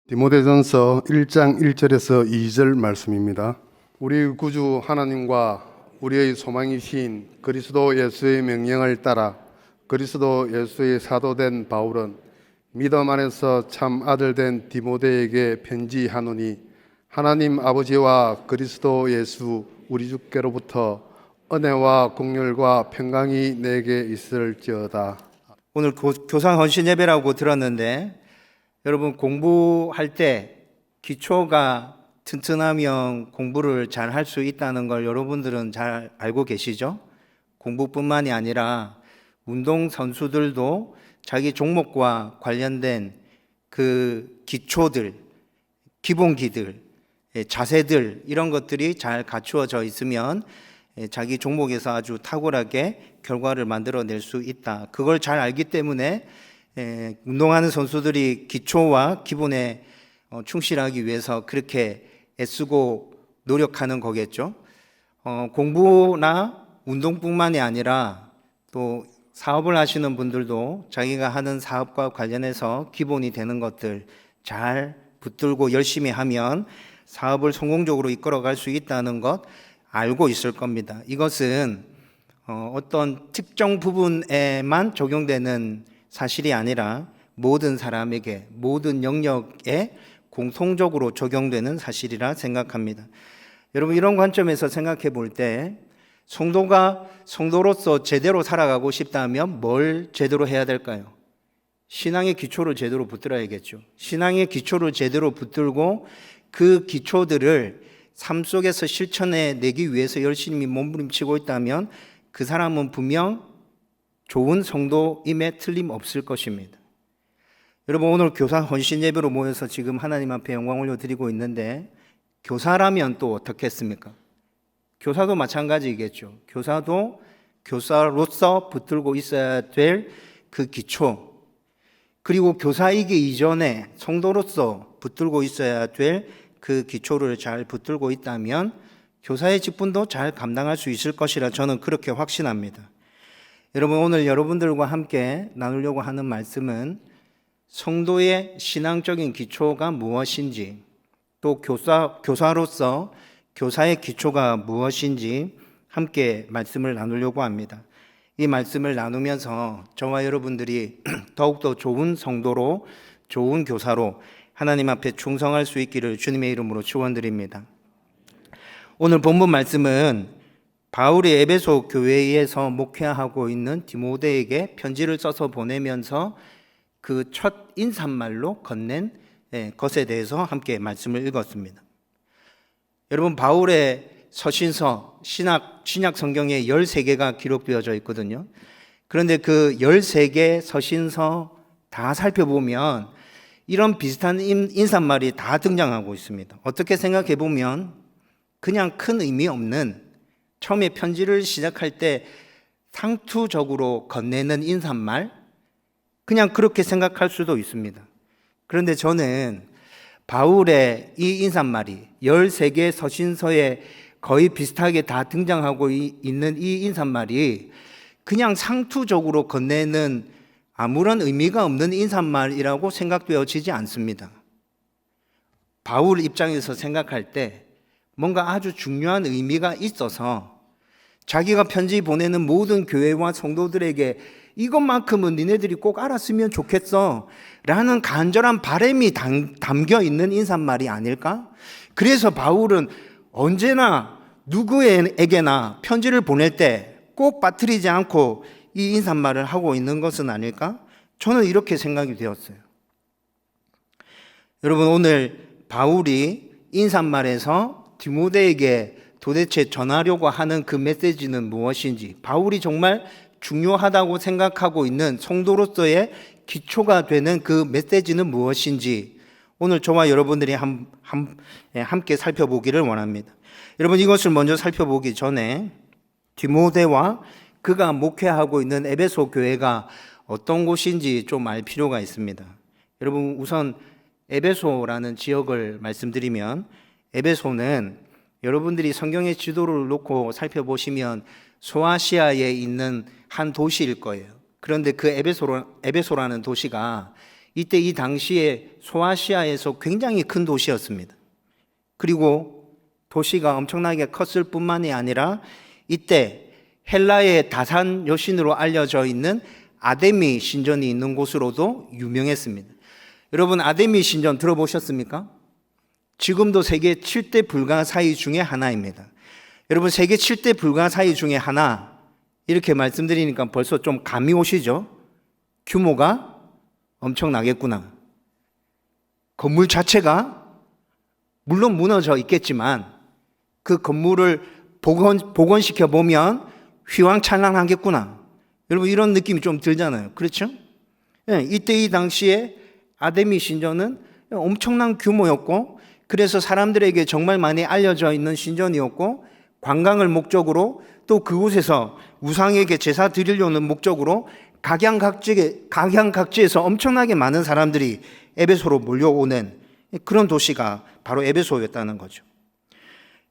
디모데전서 1장 1절에서 2절 말씀입니다. 우리 구주 하나님과 우리의 소망이신 그리스도 예수의 명령을 따라 그리스도 예수의 사도된 바울은 믿음 안에서 참 아들된 디모데에게 편지하노니, 하나님 아버지와 그리스도 예수 우리 주께로부터 은혜와 공렬과 평강이 내게 있을지어다. 오늘 교상 헌신 예배라고 들었는데, 여러분 공부할 때 기초가 튼튼하면 공부를 잘 할 수 있다는 걸 여러분들은 잘 알고 계시죠? 공부뿐만이 아니라 운동 선수들도 자기 종목과 관련된 그 기초들, 기본기들, 자세들, 이런 것들이 잘 갖추어져 있으면 자기 종목에서 아주 탁월하게 결과를 만들어낼 수 있다. 그걸 잘 알기 때문에 운동하는 선수들이 기초와 기본에 충실하기 위해서 그렇게 애쓰고 노력하는 거겠죠. 공부나 운동뿐만이 아니라 또 사업을 하시는 분들도 자기가 하는 사업과 관련해서 기본이 되는 것들 잘 붙들고 열심히 하면 사업을 성공적으로 이끌어갈 수 있다는 것 알고 있을 겁니다. 이것은 어떤 특정 부분에만 적용되는 사실이 아니라 모든 사람에게, 모든 영역에 공통적으로 적용되는 사실이라 생각합니다. 여러분, 이런 관점에서 생각해 볼 때 성도가 성도로서 제대로 살아가고 싶다면 뭘 제대로 해야 될까요? 신앙의 기초를 제대로 붙들어야겠죠. 신앙의 기초를 제대로 붙들고 그 기초들을 삶 속에서 실천해 내기 위해서 열심히 몸부림치고 있다면 그 사람은 분명 좋은 성도임에 틀림없을 것입니다. 여러분, 오늘 교사 헌신 예배로 모여서 지금 하나님 앞에 영광 올려드리고 있는데, 교사라면 또 어떻겠습니까? 교사도 마찬가지겠죠. 교사도 교사로서 붙들고 있어야 될 그 기초, 그리고 교사이기 이전에 성도로서 붙들고 있어야 될 그 기초를 잘 붙들고 있다면 교사의 직분도 잘 감당할 수 있을 것이라 저는 그렇게 확신합니다. 여러분, 오늘 여러분들과 함께 나누려고 하는 말씀은 성도의 신앙적인 기초가 무엇인지, 또 교사로서 교사의 기초가 무엇인지 함께 말씀을 나누려고 합니다. 이 말씀을 나누면서 저와 여러분들이 더욱더 좋은 성도로, 좋은 교사로 하나님 앞에 충성할 수 있기를 주님의 이름으로 축원드립니다. 오늘 본문 말씀은 바울이 에베소 교회에서 목회하고 있는 디모데에게 편지를 써서 보내면서 그 첫 인사말로 건넨 것에 대해서 함께 말씀을 읽었습니다. 여러분, 바울의 서신서, 신약 성경에 13개가 기록되어져 있거든요. 그런데 그 13개 서신서 다 살펴보면 이런 비슷한 인사말이 다 등장하고 있습니다. 어떻게 생각해 보면 그냥 큰 의미 없는, 처음에 편지를 시작할 때 상투적으로 건네는 인사말, 그냥 그렇게 생각할 수도 있습니다. 그런데 저는 바울의 이 인사말이 13개 서신서에 거의 비슷하게 다 등장하고 있는 이 인사말이 그냥 상투적으로 건네는 아무런 의미가 없는 인사말이라고 생각되어지지 않습니다. 바울 입장에서 생각할 때 뭔가 아주 중요한 의미가 있어서 자기가 편지 보내는 모든 교회와 성도들에게 이것만큼은 니네들이 꼭 알았으면 좋겠어 라는 간절한 바람이 담겨 있는 인사말이 아닐까? 그래서 바울은 언제나 누구에게나 편지를 보낼 때 꼭 빠뜨리지 않고 이 인사말을 하고 있는 것은 아닐까? 저는 이렇게 생각이 되었어요. 여러분, 오늘 바울이 인사말에서 디모데에게 도대체 전하려고 하는 그 메시지는 무엇인지, 바울이 정말 중요하다고 생각하고 있는 성도로서의 기초가 되는 그 메시지는 무엇인지 오늘 저와 여러분들이 함께 살펴보기를 원합니다. 여러분, 이것을 먼저 살펴보기 전에 디모데와 그가 목회하고 있는 에베소 교회가 어떤 곳인지 좀 알 필요가 있습니다. 여러분, 우선 에베소라는 지역을 말씀드리면, 에베소는 여러분들이 성경의 지도를 놓고 살펴보시면 소아시아에 있는 한 도시일 거예요. 그런데 그 에베소라는 도시가 이때 이 당시에 소아시아에서 굉장히 큰 도시였습니다. 그리고 도시가 엄청나게 컸을 뿐만이 아니라 이때 헬라의 다산 여신으로 알려져 있는 아데미 신전이 있는 곳으로도 유명했습니다. 여러분, 아데미 신전 들어보셨습니까? 지금도 세계 7대 불가사의 중에 하나입니다. 여러분, 세계 7대 불가사의 중에 하나, 이렇게 말씀드리니까 벌써 좀 감이 오시죠? 규모가 엄청나겠구나. 건물 자체가 물론 무너져 있겠지만 그 건물을 복원시켜 보면 휘황찬란하겠구나. 여러분, 이런 느낌이 좀 들잖아요. 그렇죠? 이때 이 당시에 아데미 신전은 엄청난 규모였고, 그래서 사람들에게 정말 많이 알려져 있는 신전이었고, 관광을 목적으로 또 그곳에서 우상에게 제사 드리려는 목적으로 각양각지에서 엄청나게 많은 사람들이 에베소로 몰려오는 그런 도시가 바로 에베소였다는 거죠.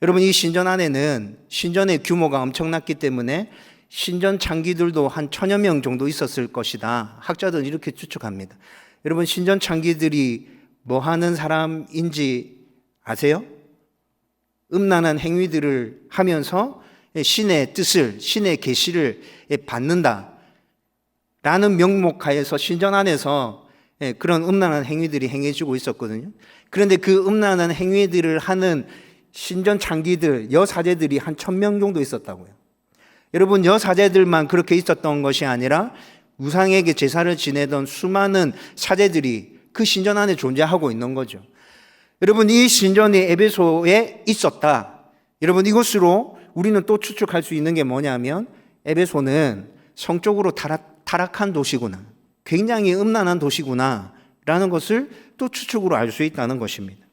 여러분, 이 신전 안에는 신전의 규모가 엄청났기 때문에 신전 창기들도 한 1000여 명 정도 있었을 것이다. 학자들은 이렇게 추측합니다. 여러분, 신전 창기들이 뭐 하는 사람인지 아세요? 음란한 행위들을 하면서 신의 뜻을, 신의 계시를 받는다 라는 명목하에서 신전 안에서 그런 음란한 행위들이 행해지고 있었거든요. 그런데 그 음란한 행위들을 하는 신전 창기들, 여사제들이 한 1000명 정도 있었다고요. 여러분, 여사제들만 그렇게 있었던 것이 아니라 우상에게 제사를 지내던 수많은 사제들이 그 신전 안에 존재하고 있는 거죠. 여러분, 이 신전이 에베소에 있었다. 여러분, 이것으로 우리는 또 추측할 수 있는 게 뭐냐면 에베소는 성적으로 타락한 도시구나, 굉장히 음란한 도시구나 라는 것을 또 추측으로 알 수 있다는 것입니다.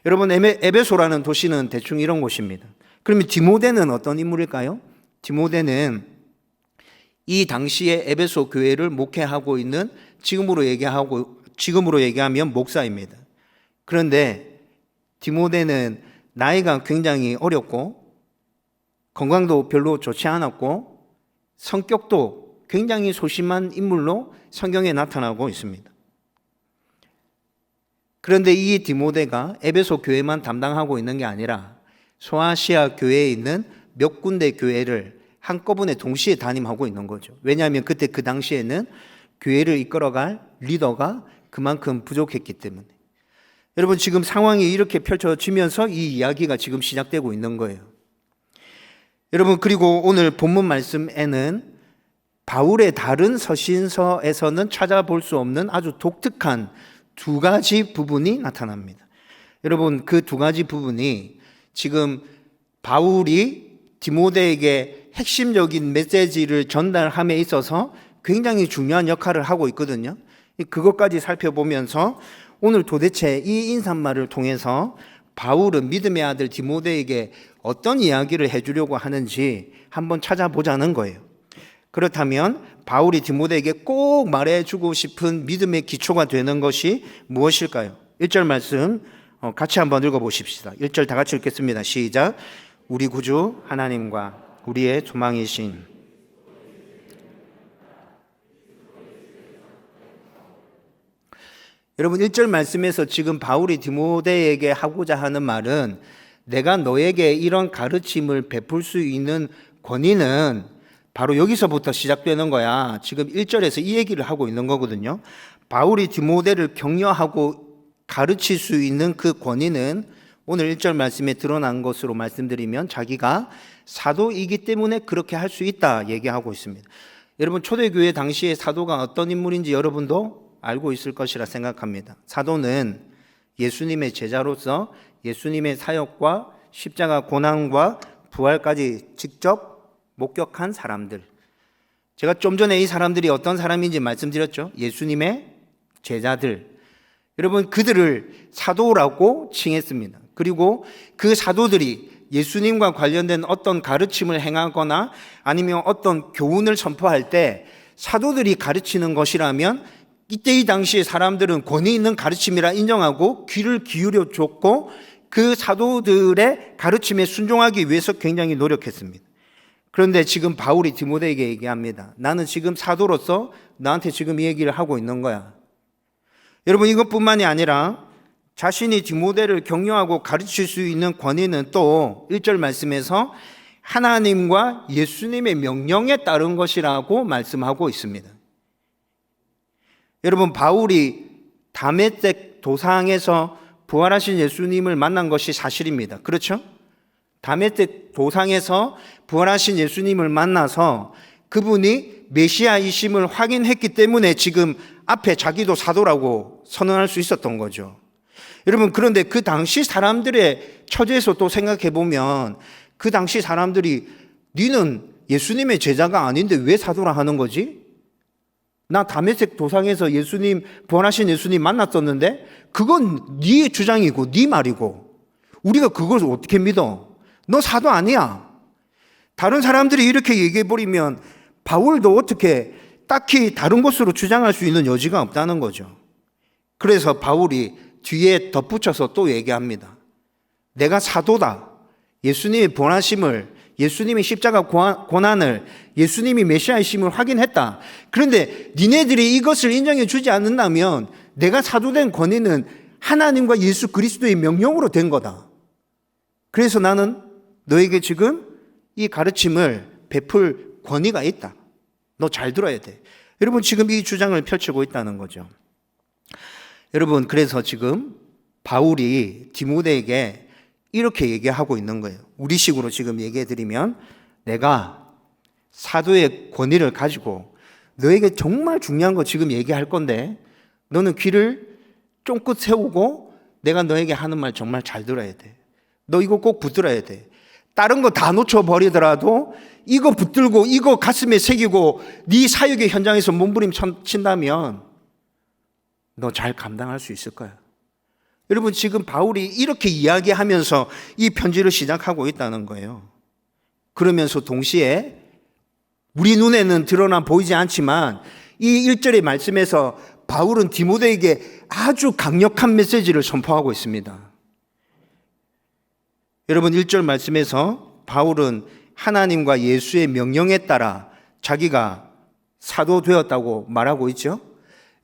여러분, 에베소라는 도시는 대충 이런 곳입니다. 그러면 디모데는 어떤 인물일까요? 디모데는 이 당시에 에베소 교회를 목회하고 있는 지금으로 얘기하면 목사입니다. 그런데 디모데는 나이가 굉장히 어렸고 건강도 별로 좋지 않았고 성격도 굉장히 소심한 인물로 성경에 나타나고 있습니다. 그런데 이 디모데가 에베소 교회만 담당하고 있는 게 아니라 소아시아 교회에 있는 몇 군데 교회를 한꺼번에 동시에 담임하고 있는 거죠. 왜냐하면 그때 그 당시에는 교회를 이끌어갈 리더가 그만큼 부족했기 때문에. 여러분, 지금 상황이 이렇게 펼쳐지면서 이 이야기가 지금 시작되고 있는 거예요. 여러분, 그리고 오늘 본문 말씀에는 바울의 다른 서신서에서는 찾아볼 수 없는 아주 독특한 두 가지 부분이 나타납니다. 여러분, 그 두 가지 부분이 지금 바울이 디모데에게 핵심적인 메시지를 전달함에 있어서 굉장히 중요한 역할을 하고 있거든요. 그것까지 살펴보면서 오늘 도대체 이 인사말을 통해서 바울은 믿음의 아들 디모데에게 어떤 이야기를 해주려고 하는지 한번 찾아보자는 거예요. 그렇다면 바울이 디모데에게 꼭 말해주고 싶은 믿음의 기초가 되는 것이 무엇일까요? 1절 말씀 같이 한번 읽어보십시다. 1절 다 같이 읽겠습니다. 시작. 우리 구주 하나님과 우리의 소망이신 여러분, 1절 말씀에서 지금 바울이 디모데에게 하고자 하는 말은 내가 너에게 이런 가르침을 베풀 수 있는 권위는 바로 여기서부터 시작되는 거야. 지금 1절에서 이 얘기를 하고 있는 거거든요. 바울이 디모데를 격려하고 가르칠 수 있는 그 권위는 오늘 1절 말씀에 드러난 것으로 말씀드리면 자기가 사도이기 때문에 그렇게 할 수 있다 얘기하고 있습니다. 여러분, 초대교회 당시에 사도가 어떤 인물인지 여러분도 알고 있을 것이라 생각합니다. 사도는 예수님의 제자로서 예수님의 사역과 십자가 고난과 부활까지 직접 목격한 사람들. 제가 좀 전에 이 사람들이 어떤 사람인지 말씀드렸죠. 예수님의 제자들. 여러분, 그들을 사도라고 칭했습니다. 그리고 그 사도들이 예수님과 관련된 어떤 가르침을 행하거나 아니면 어떤 교훈을 선포할 때 사도들이 가르치는 것이라면 이때 이 당시에 사람들은 권위 있는 가르침이라 인정하고 귀를 기울여 줬고 그 사도들의 가르침에 순종하기 위해서 굉장히 노력했습니다. 그런데 지금 바울이 디모데에게 얘기합니다. 나는 지금 사도로서 나한테 지금 이 얘기를 하고 있는 거야. 여러분, 이것뿐만이 아니라 자신이 디모데를 격려하고 가르칠 수 있는 권위는 또 1절 말씀에서 하나님과 예수님의 명령에 따른 것이라고 말씀하고 있습니다. 여러분, 바울이 다메섹 도상에서 부활하신 예수님을 만난 것이 사실입니다. 그렇죠? 다메섹 도상에서 부활하신 예수님을 만나서 그분이 메시아이심을 확인했기 때문에 지금 앞에 자기도 사도라고 선언할 수 있었던 거죠. 여러분, 그런데 그 당시 사람들의 처지에서 또 생각해 보면 그 당시 사람들이 니는 예수님의 제자가 아닌데 왜 사도라 하는 거지? 나 다메섹 도상에서 예수님, 부활하신 예수님 만났었는데 그건 네 주장이고 네 말이고 우리가 그걸 어떻게 믿어? 너 사도 아니야. 다른 사람들이 이렇게 얘기해 버리면 바울도 어떻게 딱히 다른 것으로 주장할 수 있는 여지가 없다는 거죠. 그래서 바울이 뒤에 덧붙여서 또 얘기합니다. 내가 사도다. 예수님의 부활하심을, 예수님의 십자가 고난을, 예수님이 메시아이심을 확인했다. 그런데 니네들이 이것을 인정해 주지 않는다면 내가 사도된 권위는 하나님과 예수 그리스도의 명령으로 된 거다. 그래서 나는 너에게 지금 이 가르침을 베풀 권위가 있다. 너 잘 들어야 돼. 여러분, 지금 이 주장을 펼치고 있다는 거죠. 여러분, 그래서 지금 바울이 디모데에게 이렇게 얘기하고 있는 거예요. 우리식으로 지금 얘기해 드리면 내가 사도의 권위를 가지고 너에게 정말 중요한 거 지금 얘기할 건데 너는 귀를 쫑긋 세우고 내가 너에게 하는 말 정말 잘 들어야 돼. 너 이거 꼭 붙들어야 돼. 다른 거 다 놓쳐버리더라도 이거 붙들고 이거 가슴에 새기고 네 사역의 현장에서 몸부림친다면 너 잘 감당할 수 있을 거야. 여러분, 지금 바울이 이렇게 이야기하면서 이 편지를 시작하고 있다는 거예요. 그러면서 동시에 우리 눈에는 드러나 보이지 않지만 이 1절의 말씀에서 바울은 디모데에게 아주 강력한 메시지를 선포하고 있습니다. 여러분, 1절 말씀에서 바울은 하나님과 예수의 명령에 따라 자기가 사도 되었다고 말하고 있죠.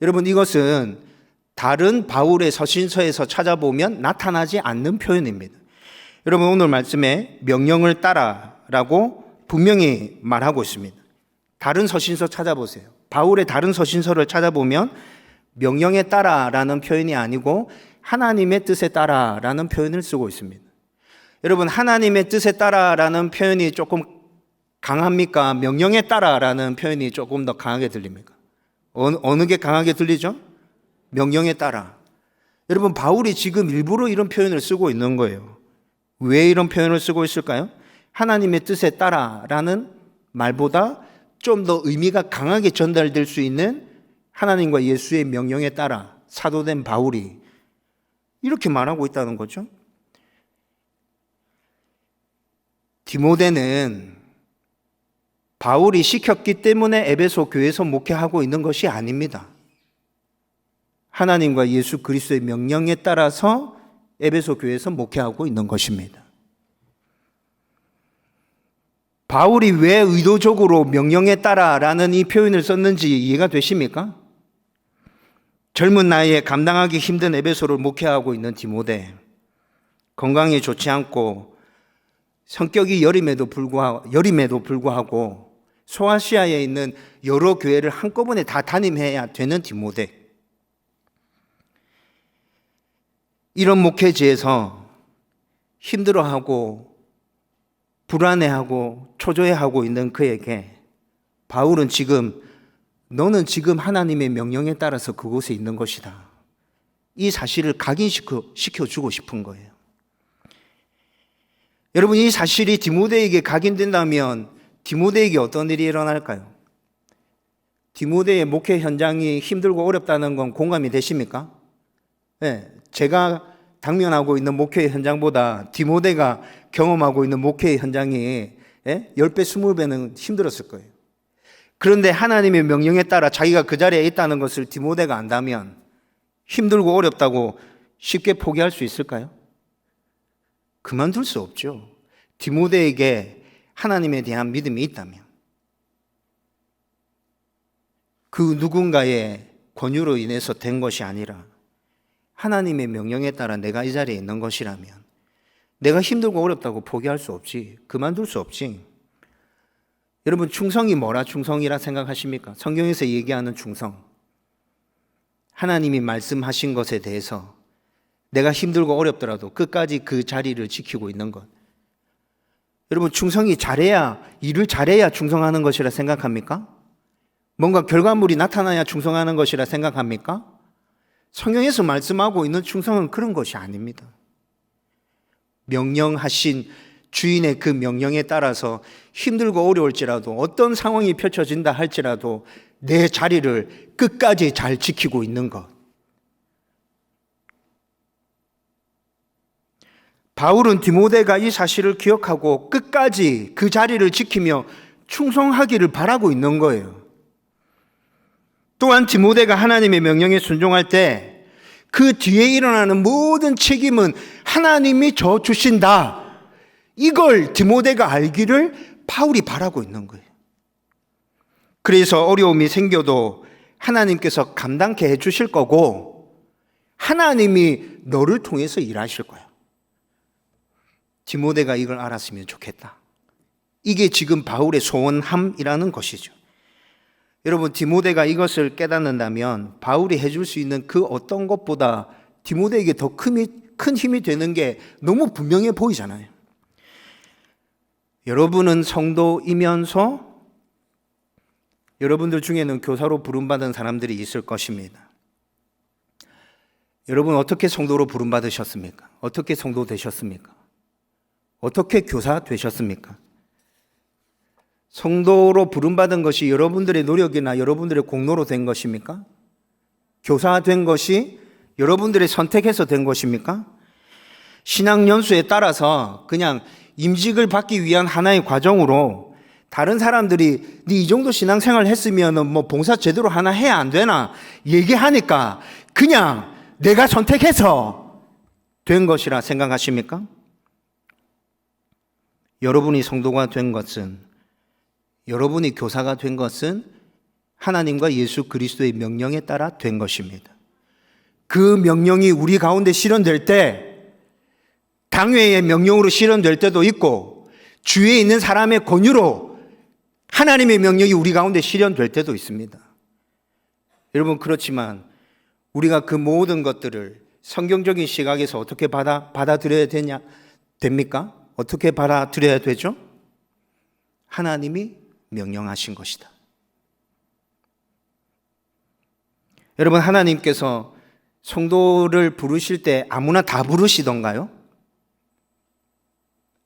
여러분, 이것은 다른 바울의 서신서에서 찾아보면 나타나지 않는 표현입니다. 여러분, 오늘 말씀에 명령을 따라라고 분명히 말하고 있습니다. 다른 서신서 찾아보세요. 바울의 다른 서신서를 찾아보면 명령에 따라라는 표현이 아니고 하나님의 뜻에 따라라는 표현을 쓰고 있습니다. 여러분, 하나님의 뜻에 따라라는 표현이 조금 강합니까? 명령에 따라라는 표현이 조금 더 강하게 들립니까? 어느 게 강하게 들리죠? 명령에 따라. 여러분, 바울이 지금 일부러 이런 표현을 쓰고 있는 거예요. 왜 이런 표현을 쓰고 있을까요? 하나님의 뜻에 따라라는 말보다 좀 더 의미가 강하게 전달될 수 있는 하나님과 예수의 명령에 따라 사도된 바울이 이렇게 말하고 있다는 거죠. 디모데는 바울이 시켰기 때문에 에베소 교회에서 목회하고 있는 것이 아닙니다. 하나님과 예수 그리스도의 명령에 따라서 에베소 교회에서 목회하고 있는 것입니다. 바울이 왜 의도적으로 명령에 따라라는 이 표현을 썼는지 이해가 되십니까? 젊은 나이에 감당하기 힘든 에베소를 목회하고 있는 디모데, 건강이 좋지 않고 성격이 여림에도 불구하고 소아시아에 있는 여러 교회를 한꺼번에 다 담임해야 되는 디모데, 이런 목회지에서 힘들어하고 불안해하고 초조해하고 있는 그에게 바울은 지금 너는 지금 하나님의 명령에 따라서 그곳에 있는 것이다. 이 사실을 각인시켜주고 싶은 거예요. 여러분, 이 사실이 디모데에게 각인된다면 디모데에게 어떤 일이 일어날까요? 디모데의 목회 현장이 힘들고 어렵다는 건 공감이 되십니까? 네, 제가 당면하고 있는 목회 현장보다 디모데가 경험하고 있는 목회 현장이 10배, 20배는 힘들었을 거예요. 그런데 하나님의 명령에 따라 자기가 그 자리에 있다는 것을 디모데가 안다면 힘들고 어렵다고 쉽게 포기할 수 있을까요? 그만둘 수 없죠. 디모데에게 하나님에 대한 믿음이 있다면 그 누군가의 권유로 인해서 된 것이 아니라 하나님의 명령에 따라 내가 이 자리에 있는 것이라면 내가 힘들고 어렵다고 포기할 수 없지. 그만둘 수 없지. 여러분, 충성이 뭐라 충성이라 생각하십니까? 성경에서 얘기하는 충성. 하나님이 말씀하신 것에 대해서 내가 힘들고 어렵더라도 끝까지 그 자리를 지키고 있는 것. 여러분, 충성이 잘해야, 일을 잘해야 충성하는 것이라 생각합니까? 뭔가 결과물이 나타나야 충성하는 것이라 생각합니까? 성경에서 말씀하고 있는 충성은 그런 것이 아닙니다. 명령하신 주인의 그 명령에 따라서 힘들고 어려울지라도 어떤 상황이 펼쳐진다 할지라도 내 자리를 끝까지 잘 지키고 있는 것. 바울은 디모데가 이 사실을 기억하고 끝까지 그 자리를 지키며 충성하기를 바라고 있는 거예요. 또한 디모데가 하나님의 명령에 순종할 때 그 뒤에 일어나는 모든 책임은 하나님이 져 주신다. 이걸 디모데가 알기를 바울이 바라고 있는 거예요. 그래서 어려움이 생겨도 하나님께서 감당케 해주실 거고 하나님이 너를 통해서 일하실 거야. 디모데가 이걸 알았으면 좋겠다. 이게 지금 바울의 소원함이라는 것이죠. 여러분, 디모데가 이것을 깨닫는다면 바울이 해줄 수 있는 그 어떤 것보다 디모데에게 더 큰 힘이 되는 게 너무 분명해 보이잖아요. 여러분은 성도이면서 여러분들 중에는 교사로 부름받은 사람들이 있을 것입니다. 여러분, 어떻게 성도로 부름받으셨습니까? 어떻게 성도 되셨습니까? 어떻게 교사 되셨습니까? 성도로 부름받은 것이 여러분들의 노력이나 여러분들의 공로로 된 것입니까? 교사 된 것이 여러분들의 선택해서 된 것입니까? 신앙 연수에 따라서 그냥 임직을 받기 위한 하나의 과정으로 다른 사람들이 네 이 정도 신앙생활 했으면 뭐 봉사 제대로 하나 해야 안 되나 얘기하니까 그냥 내가 선택해서 된 것이라 생각하십니까? 여러분이 성도가 된 것은, 여러분이 교사가 된 것은 하나님과 예수 그리스도의 명령에 따라 된 것입니다. 그 명령이 우리 가운데 실현될 때 당회의 명령으로 실현될 때도 있고 주위에 있는 사람의 권유로 하나님의 명령이 우리 가운데 실현될 때도 있습니다. 여러분, 그렇지만 우리가 그 모든 것들을 성경적인 시각에서 어떻게 받아들여야 됩니까? 어떻게 받아들여야 되죠? 하나님이 명령하신 것이다. 여러분, 하나님께서 성도를 부르실 때 아무나 다 부르시던가요?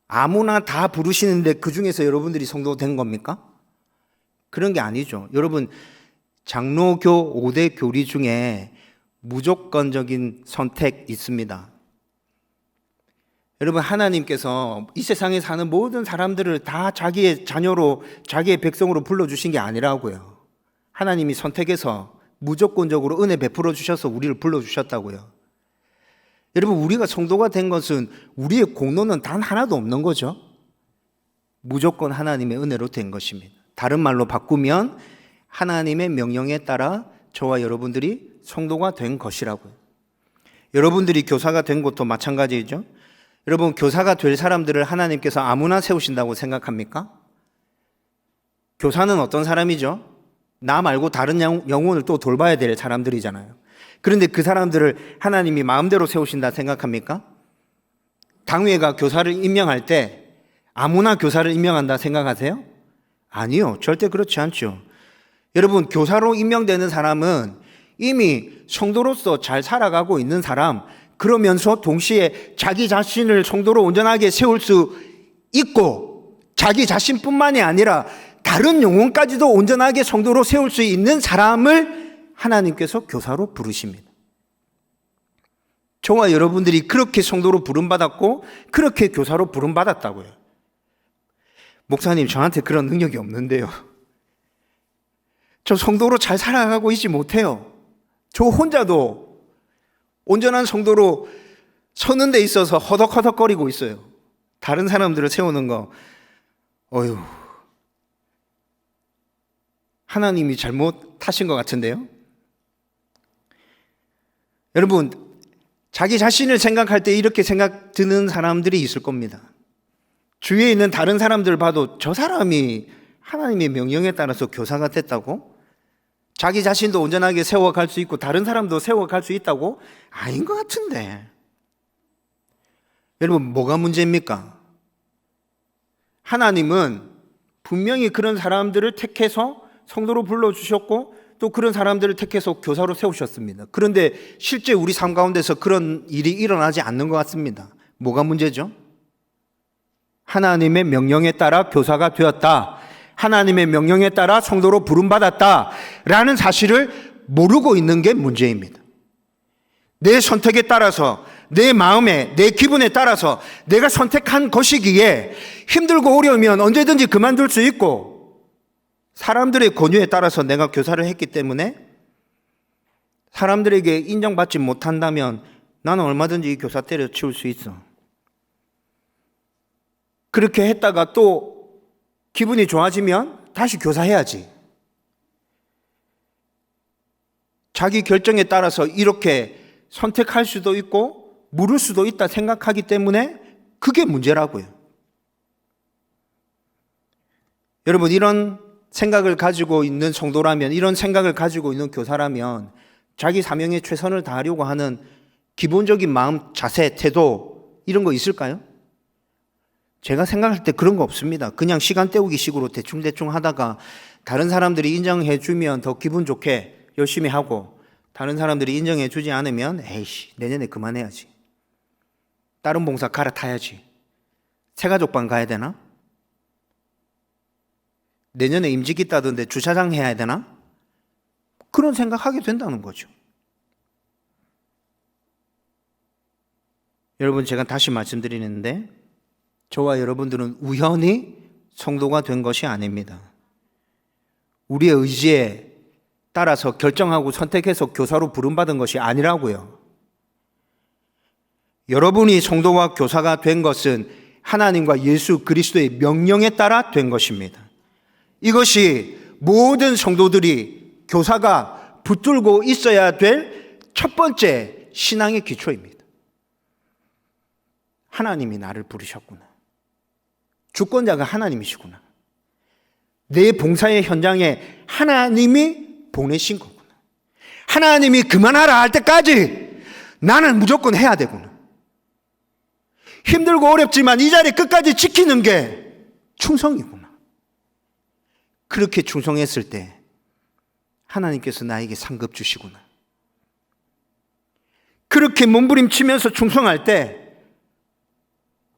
아무나 다 부르시는데 그 중에서 여러분들이 성도 된 겁니까? 그런 게 아니죠. 여러분, 장로교 5대 교리 중에 무조건적인 선택 있습니다. 여러분, 하나님께서 이 세상에 사는 모든 사람들을 다 자기의 자녀로, 자기의 백성으로 불러주신 게 아니라고요. 하나님이 선택해서 무조건적으로 은혜 베풀어 주셔서 우리를 불러주셨다고요. 여러분, 우리가 성도가 된 것은 우리의 공로는 단 하나도 없는 거죠. 무조건 하나님의 은혜로 된 것입니다. 다른 말로 바꾸면 하나님의 명령에 따라 저와 여러분들이 성도가 된 것이라고요. 여러분들이 교사가 된 것도 마찬가지죠. 여러분, 교사가 될 사람들을 하나님께서 아무나 세우신다고 생각합니까? 교사는 어떤 사람이죠? 나 말고 다른 영혼을 또 돌봐야 될 사람들이잖아요. 그런데 그 사람들을 하나님이 마음대로 세우신다 생각합니까? 당회가 교사를 임명할 때 아무나 교사를 임명한다 생각하세요? 아니요, 절대 그렇지 않죠. 여러분, 교사로 임명되는 사람은 이미 성도로서 잘 살아가고 있는 사람, 그러면서 동시에 자기 자신을 성도로 온전하게 세울 수 있고 자기 자신뿐만이 아니라 다른 영혼까지도 온전하게 성도로 세울 수 있는 사람을 하나님께서 교사로 부르십니다. 저와 여러분들이 그렇게 성도로 부름받았고 그렇게 교사로 부름받았다고요. 목사님, 저한테 그런 능력이 없는데요. 저 성도로 잘 살아가고 있지 못해요. 저 혼자도 온전한 성도로 서는 데 있어서 허덕허덕거리고 있어요. 다른 사람들을 세우는 거, 어휴, 하나님이 잘못하신 것 같은데요? 여러분, 자기 자신을 생각할 때 이렇게 생각 드는 사람들이 있을 겁니다. 주위에 있는 다른 사람들 봐도 저 사람이 하나님의 명령에 따라서 교사가 됐다고? 자기 자신도 온전하게 세워갈 수 있고 다른 사람도 세워갈 수 있다고? 아닌 것 같은데. 여러분, 뭐가 문제입니까? 하나님은 분명히 그런 사람들을 택해서 성도로 불러주셨고 또 그런 사람들을 택해서 교사로 세우셨습니다. 그런데 실제 우리 삶 가운데서 그런 일이 일어나지 않는 것 같습니다. 뭐가 문제죠? 하나님의 명령에 따라 교사가 되었다, 하나님의 명령에 따라 성도로 부름받았다 라는 사실을 모르고 있는 게 문제입니다. 내 선택에 따라서, 내 마음에, 내 기분에 따라서 내가 선택한 것이기에 힘들고 어려우면 언제든지 그만둘 수 있고, 사람들의 권유에 따라서 내가 교사를 했기 때문에 사람들에게 인정받지 못한다면 나는 얼마든지 이 교사 때려치울 수 있어. 그렇게 했다가 또 기분이 좋아지면 다시 교사해야지. 자기 결정에 따라서 이렇게 선택할 수도 있고 물을 수도 있다 생각하기 때문에 그게 문제라고요. 여러분, 이런 생각을 가지고 있는 성도라면, 이런 생각을 가지고 있는 교사라면 자기 사명에 최선을 다하려고 하는 기본적인 마음, 자세, 태도 이런 거 있을까요? 제가 생각할 때 그런 거 없습니다. 그냥 시간 때우기 식으로 대충대충 하다가 다른 사람들이 인정해 주면 더 기분 좋게 열심히 하고, 다른 사람들이 인정해 주지 않으면 에이씨, 내년에 그만해야지, 다른 봉사 갈아타야지, 새가족방 가야 되나? 내년에 임직 있다던데 주차장 해야 되나? 그런 생각하게 된다는 거죠. 여러분, 제가 다시 말씀드리는데 저와 여러분들은 우연히 성도가 된 것이 아닙니다. 우리의 의지에 따라서 결정하고 선택해서 교사로 부름받은 것이 아니라고요. 여러분이 성도와 교사가 된 것은 하나님과 예수 그리스도의 명령에 따라 된 것입니다. 이것이 모든 성도들이 교사가 붙들고 있어야 될 첫 번째 신앙의 기초입니다. 하나님이 나를 부르셨구나. 주권자가 하나님이시구나. 내 봉사의 현장에 하나님이 보내신 거구나. 하나님이 그만하라 할 때까지 나는 무조건 해야 되구나. 힘들고 어렵지만 이 자리 끝까지 지키는 게 충성이구나. 그렇게 충성했을 때 하나님께서 나에게 상급 주시구나. 그렇게 몸부림치면서 충성할 때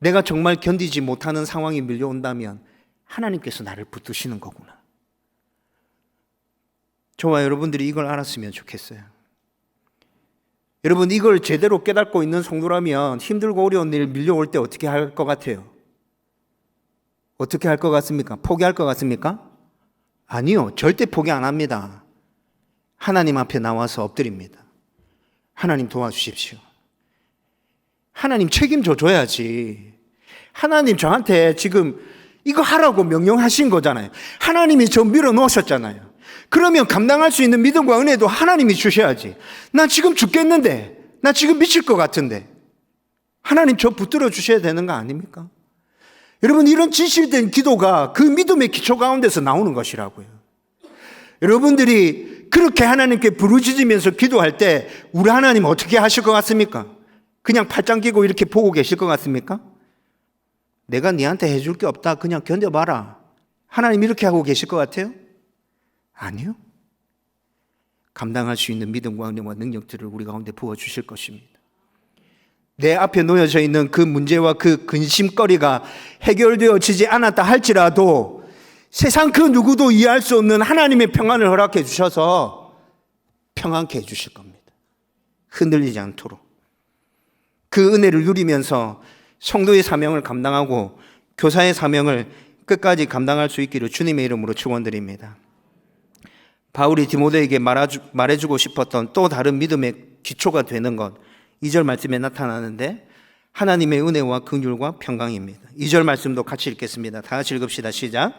내가 정말 견디지 못하는 상황이 밀려온다면 하나님께서 나를 붙드시는 거구나. 저와 여러분들이 이걸 알았으면 좋겠어요. 여러분, 이걸 제대로 깨닫고 있는 성도라면 힘들고 어려운 일 밀려올 때 어떻게 할 것 같아요? 어떻게 할 것 같습니까? 포기할 것 같습니까? 아니요, 절대 포기 안 합니다. 하나님 앞에 나와서 엎드립니다. 하나님 도와주십시오. 하나님 책임져 줘야지. 하나님 저한테 지금 이거 하라고 명령하신 거잖아요. 하나님이 저 밀어놓으셨잖아요. 그러면 감당할 수 있는 믿음과 은혜도 하나님이 주셔야지. 나 지금 죽겠는데, 나 지금 미칠 것 같은데 하나님 저 붙들어 주셔야 되는 거 아닙니까? 여러분, 이런 진실된 기도가 그 믿음의 기초 가운데서 나오는 것이라고요. 여러분들이 그렇게 하나님께 부르짖으면서 기도할 때 우리 하나님 어떻게 하실 것 같습니까? 그냥 팔짱 끼고 이렇게 보고 계실 것 같습니까? 내가 네한테 해줄 게 없다, 그냥 견뎌봐라, 하나님 이렇게 하고 계실 것 같아요? 아니요. 감당할 수 있는 믿음과 은혜와 능력들을 우리 가운데 부어주실 것입니다. 내 앞에 놓여져 있는 그 문제와 그 근심거리가 해결되어지지 않았다 할지라도 세상 그 누구도 이해할 수 없는 하나님의 평안을 허락해 주셔서 평안케 해주실 겁니다. 흔들리지 않도록 그 은혜를 누리면서 성도의 사명을 감당하고 교사의 사명을 끝까지 감당할 수 있기를 주님의 이름으로 축원드립니다. 바울이 디모데에게 말해주고 싶었던 또 다른 믿음의 기초가 되는 것, 2절 말씀에 나타나는데 하나님의 은혜와 긍휼과 평강입니다. 2절 말씀도 같이 읽겠습니다. 다 같이 읽읍시다. 시작.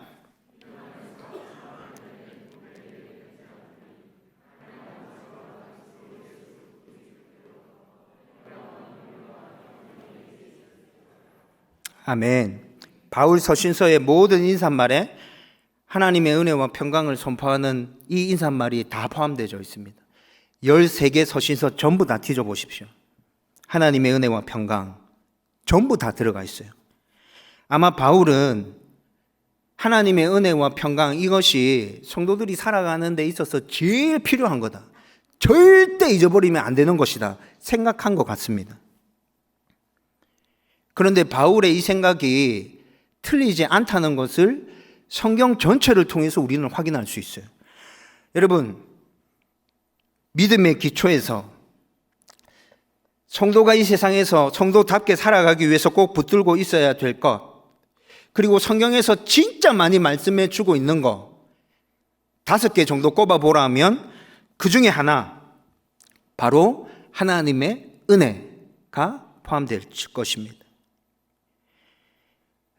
아멘. 바울 서신서의 모든 인사말에 하나님의 은혜와 평강을 선포하는 이 인사말이 다 포함되어 있습니다. 13개 서신서 전부 다 뒤져보십시오. 하나님의 은혜와 평강 전부 다 들어가 있어요. 아마 바울은 하나님의 은혜와 평강, 이것이 성도들이 살아가는 데 있어서 제일 필요한 거다, 절대 잊어버리면 안 되는 것이다 생각한 것 같습니다. 그런데 바울의 이 생각이 틀리지 않다는 것을 성경 전체를 통해서 우리는 확인할 수 있어요. 여러분, 믿음의 기초에서 성도가 이 세상에서 성도답게 살아가기 위해서 꼭 붙들고 있어야 될 것, 그리고 성경에서 진짜 많이 말씀해 주고 있는 거 5개 정도 꼽아보라면 그 중에 하나, 바로 하나님의 은혜가 포함될 것입니다.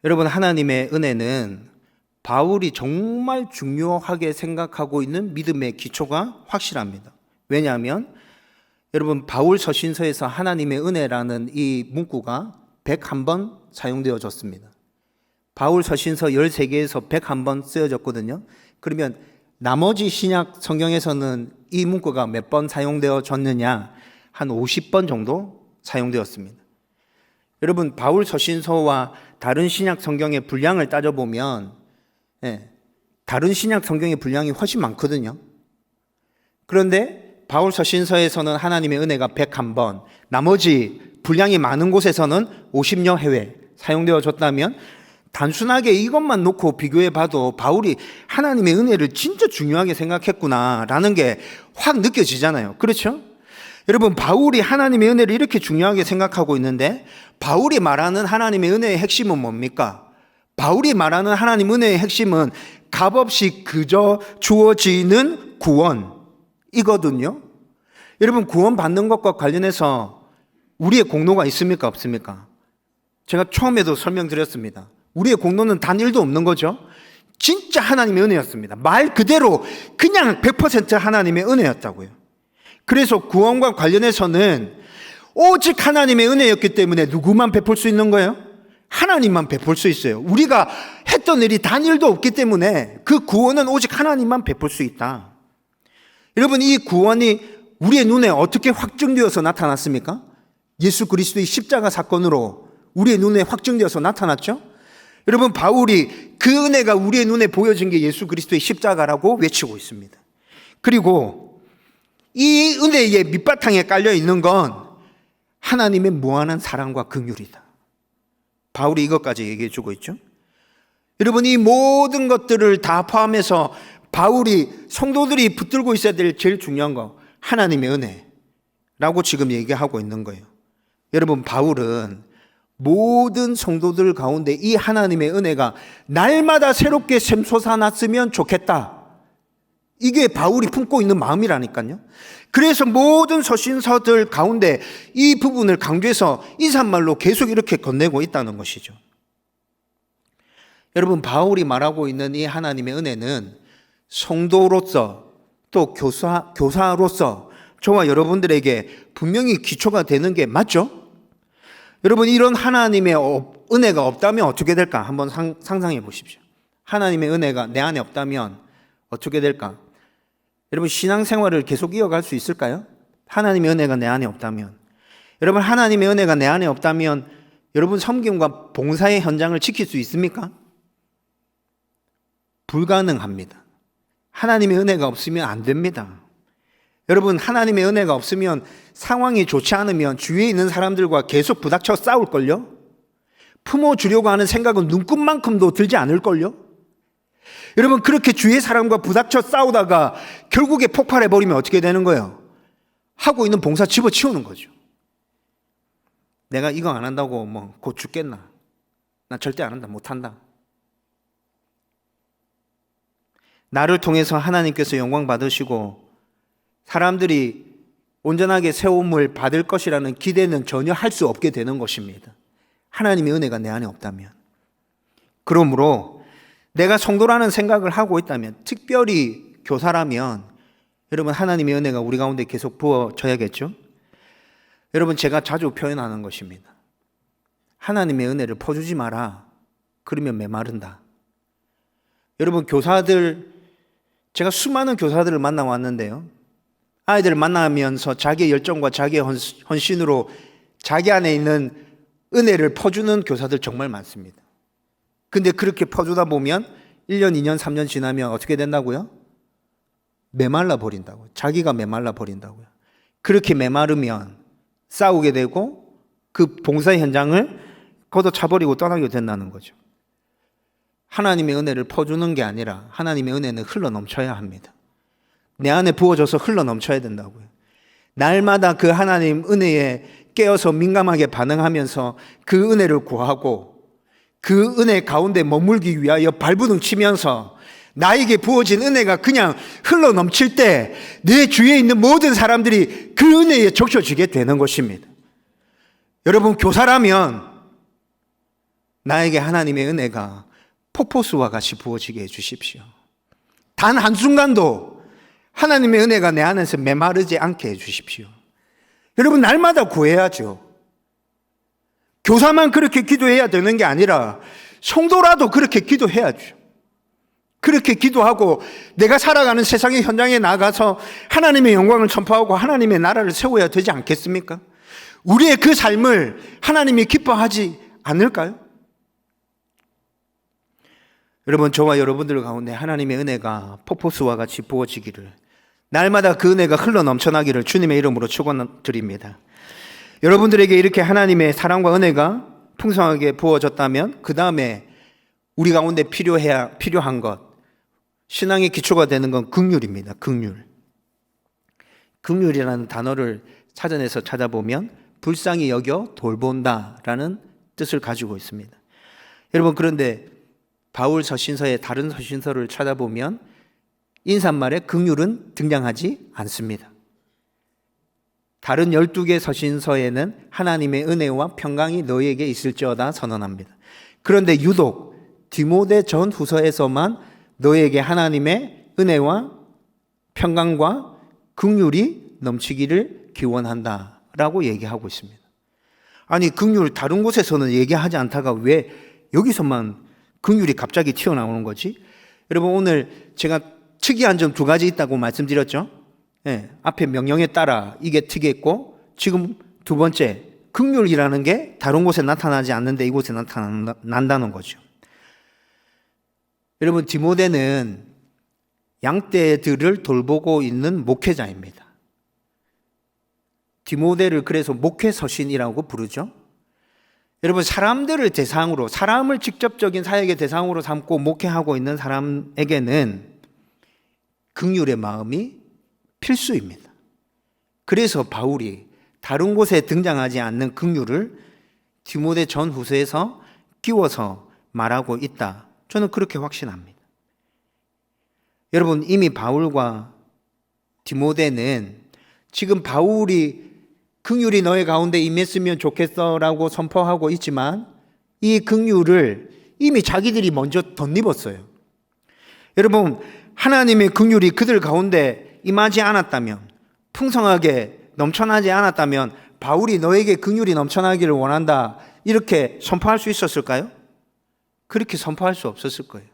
여러분, 하나님의 은혜는 바울이 정말 중요하게 생각하고 있는 믿음의 기초가 확실합니다. 왜냐하면 여러분, 바울 서신서에서 하나님의 은혜라는 이 문구가 101번 사용되어졌습니다. 바울 서신서 13개에서 101번 쓰여졌거든요. 그러면 나머지 신약 성경에서는 이 문구가 몇 번 사용되어졌느냐? 한 50번 정도 사용되었습니다. 여러분, 바울 서신서와 다른 신약 성경의 분량을 따져보면 다른 신약 성경의 분량이 훨씬 많거든요. 그런데 바울 서신서에서는 하나님의 은혜가 101번, 나머지 분량이 많은 곳에서는 50여 회에 사용되어졌다면, 단순하게 이것만 놓고 비교해 봐도 바울이 하나님의 은혜를 진짜 중요하게 생각했구나라는 게 확 느껴지잖아요. 그렇죠? 여러분, 바울이 하나님의 은혜를 이렇게 중요하게 생각하고 있는데, 바울이 말하는 하나님의 은혜의 핵심은 뭡니까? 바울이 말하는 하나님 은혜의 핵심은 값없이 그저 주어지는 구원이거든요. 여러분, 구원 받는 것과 관련해서 우리의 공로가 있습니까? 없습니까? 제가 처음에도 설명드렸습니다. 우리의 공로는 단 1도 없는 거죠. 진짜 하나님의 은혜였습니다. 말 그대로 그냥 100% 하나님의 은혜였다고요. 그래서 구원과 관련해서는 오직 하나님의 은혜였기 때문에 누구만 베풀 수 있는 거예요? 하나님만 베풀 수 있어요. 우리가 했던 일이 단 1도 없기 때문에 그 구원은 오직 하나님만 베풀 수 있다. 여러분, 이 구원이 우리의 눈에 어떻게 확증되어서 나타났습니까? 예수 그리스도의 십자가 사건으로 우리의 눈에 확증되어서 나타났죠? 여러분, 바울이 그 은혜가 우리의 눈에 보여진 게 예수 그리스도의 십자가라고 외치고 있습니다. 그리고 이 은혜의 밑바탕에 깔려 있는 건 하나님의 무한한 사랑과 긍휼이다. 바울이 이것까지 얘기해 주고 있죠. 여러분, 이 모든 것들을 다 포함해서 바울이 성도들이 붙들고 있어야 될 제일 중요한 거, 하나님의 은혜라고 지금 얘기하고 있는 거예요. 여러분, 바울은 모든 성도들 가운데 이 하나님의 은혜가 날마다 새롭게 샘솟아났으면 좋겠다, 이게 바울이 품고 있는 마음이라니까요. 그래서 모든 서신서들 가운데 이 부분을 강조해서 인사말로 계속 이렇게 건네고 있다는 것이죠. 여러분, 바울이 말하고 있는 이 하나님의 은혜는 성도로서 또 교사로서 저와 여러분들에게 분명히 기초가 되는 게 맞죠? 여러분, 이런 하나님의 은혜가 없다면 어떻게 될까? 한번 상상해 보십시오. 하나님의 은혜가 내 안에 없다면 어떻게 될까? 여러분, 신앙생활을 계속 이어갈 수 있을까요? 하나님의 은혜가 내 안에 없다면. 여러분, 하나님의 은혜가 내 안에 없다면 여러분, 섬김과 봉사의 현장을 지킬 수 있습니까? 불가능합니다. 하나님의 은혜가 없으면 안 됩니다. 여러분, 하나님의 은혜가 없으면 상황이 좋지 않으면 주위에 있는 사람들과 계속 부닥쳐 싸울걸요? 품어주려고 하는 생각은 눈끝만큼도 들지 않을걸요? 여러분, 그렇게 주위의 사람과 부닥쳐 싸우다가 결국에 폭발해버리면 어떻게 되는 거예요? 하고 있는 봉사 집어치우는 거죠. 내가 이거 안 한다고 뭐 곧 죽겠나? 나 절대 안 한다, 못한다. 나를 통해서 하나님께서 영광 받으시고 사람들이 온전하게 세움을 받을 것이라는 기대는 전혀 할 수 없게 되는 것입니다. 하나님의 은혜가 내 안에 없다면. 그러므로 내가 성도라는 생각을 하고 있다면, 특별히 교사라면 여러분, 하나님의 은혜가 우리 가운데 계속 부어져야겠죠? 여러분, 제가 자주 표현하는 것입니다. 하나님의 은혜를 퍼주지 마라. 그러면 메마른다. 여러분, 교사들, 제가 수많은 교사들을 만나왔는데요. 아이들을 만나면서 자기의 열정과 자기의 헌신으로 자기 안에 있는 은혜를 퍼주는 교사들 정말 많습니다. 근데 그렇게 퍼주다 보면 1년, 2년, 3년 지나면 어떻게 된다고요? 메말라 버린다고요. 자기가 메말라 버린다고요. 그렇게 메마르면 싸우게 되고 그 봉사 현장을 걷어차버리고 떠나게 된다는 거죠. 하나님의 은혜를 퍼주는 게 아니라 하나님의 은혜는 흘러 넘쳐야 합니다. 내 안에 부어져서 흘러 넘쳐야 된다고요. 날마다 그 하나님 은혜에 깨어서 민감하게 반응하면서 그 은혜를 구하고 그 은혜 가운데 머물기 위하여 발부둥 치면서 나에게 부어진 은혜가 그냥 흘러 넘칠 때 내 주위에 있는 모든 사람들이 그 은혜에 적셔지게 되는 것입니다. 여러분, 교사라면 나에게 하나님의 은혜가 폭포수와 같이 부어지게 해주십시오. 단 한순간도 하나님의 은혜가 내 안에서 메마르지 않게 해주십시오. 여러분, 날마다 구해야죠. 교사만 그렇게 기도해야 되는 게 아니라 성도라도 그렇게 기도해야죠. 그렇게 기도하고 내가 살아가는 세상의 현장에 나가서 하나님의 영광을 선포하고 하나님의 나라를 세워야 되지 않겠습니까? 우리의 그 삶을 하나님이 기뻐하지 않을까요? 여러분, 저와 여러분들 가운데 하나님의 은혜가 폭포수와 같이 부어지기를, 날마다 그 은혜가 흘러 넘쳐나기를 주님의 이름으로 축원드립니다. 여러분들에게 이렇게 하나님의 사랑과 은혜가 풍성하게 부어졌다면 그 다음에 우리 가운데 필요한 것, 신앙의 기초가 되는 건 긍휼입니다. 긍휼. 긍휼이라는 단어를 사전에서 찾아보면 불쌍히 여겨 돌본다라는 뜻을 가지고 있습니다. 여러분, 그런데 바울 서신서의 다른 서신서를 찾아보면 인사말에 긍휼은 등장하지 않습니다. 다른 12개 서신서에는 하나님의 은혜와 평강이 너희에게 있을지어다 선언합니다. 그런데 유독 디모데 전후서에서만 너희에게 하나님의 은혜와 평강과 긍휼이 넘치기를 기원한다라고 얘기하고 있습니다. 아니, 긍휼 다른 곳에서는 얘기하지 않다가 왜 여기서만 긍휼이 갑자기 튀어나오는 거지? 여러분, 오늘 제가 특이한 점 2가지 있다고 말씀드렸죠? 네, 앞에 명령에 따라 이게 특이했고, 지금 2번째, 긍휼이라는 게 다른 곳에 나타나지 않는데 이곳에 나타난다는 거죠. 여러분, 디모데는 양떼들을 돌보고 있는 목회자입니다. 디모데를 그래서 목회서신이라고 부르죠. 여러분, 사람들을 대상으로, 사람을 직접적인 사역의 대상으로 삼고 목회하고 있는 사람에게는 긍휼의 마음이 필수입니다. 그래서 바울이 다른 곳에 등장하지 않는 긍휼을 디모데 전후서에서 끼워서 말하고 있다. 저는 그렇게 확신합니다. 여러분, 이미 바울과 디모데는 지금 바울이 긍휼이 너의 가운데 임했으면 좋겠어라고 선포하고 있지만 이 긍휼을 이미 자기들이 먼저 덧입었어요. 여러분, 하나님의 긍휼이 그들 가운데 임하지 않았다면, 풍성하게 넘쳐나지 않았다면 바울이 너에게 긍휼이 넘쳐나기를 원한다 이렇게 선포할 수 있었을까요? 그렇게 선포할 수 없었을 거예요.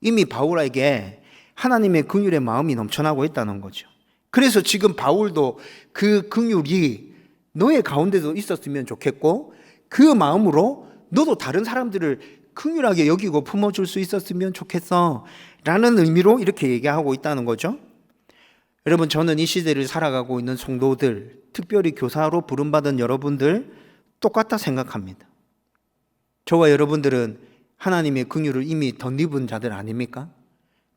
이미 바울에게 하나님의 긍휼의 마음이 넘쳐나고 있다는 거죠. 그래서 지금 바울도 그 긍휼이 너의 가운데도 있었으면 좋겠고 그 마음으로 너도 다른 사람들을 긍휼하게 여기고 품어줄 수 있었으면 좋겠어 라는 의미로 이렇게 얘기하고 있다는 거죠. 여러분, 저는 이 시대를 살아가고 있는 성도들, 특별히 교사로 부름받은 여러분들 똑같다 생각합니다. 저와 여러분들은 하나님의 긍휼을 이미 덧입은 자들 아닙니까?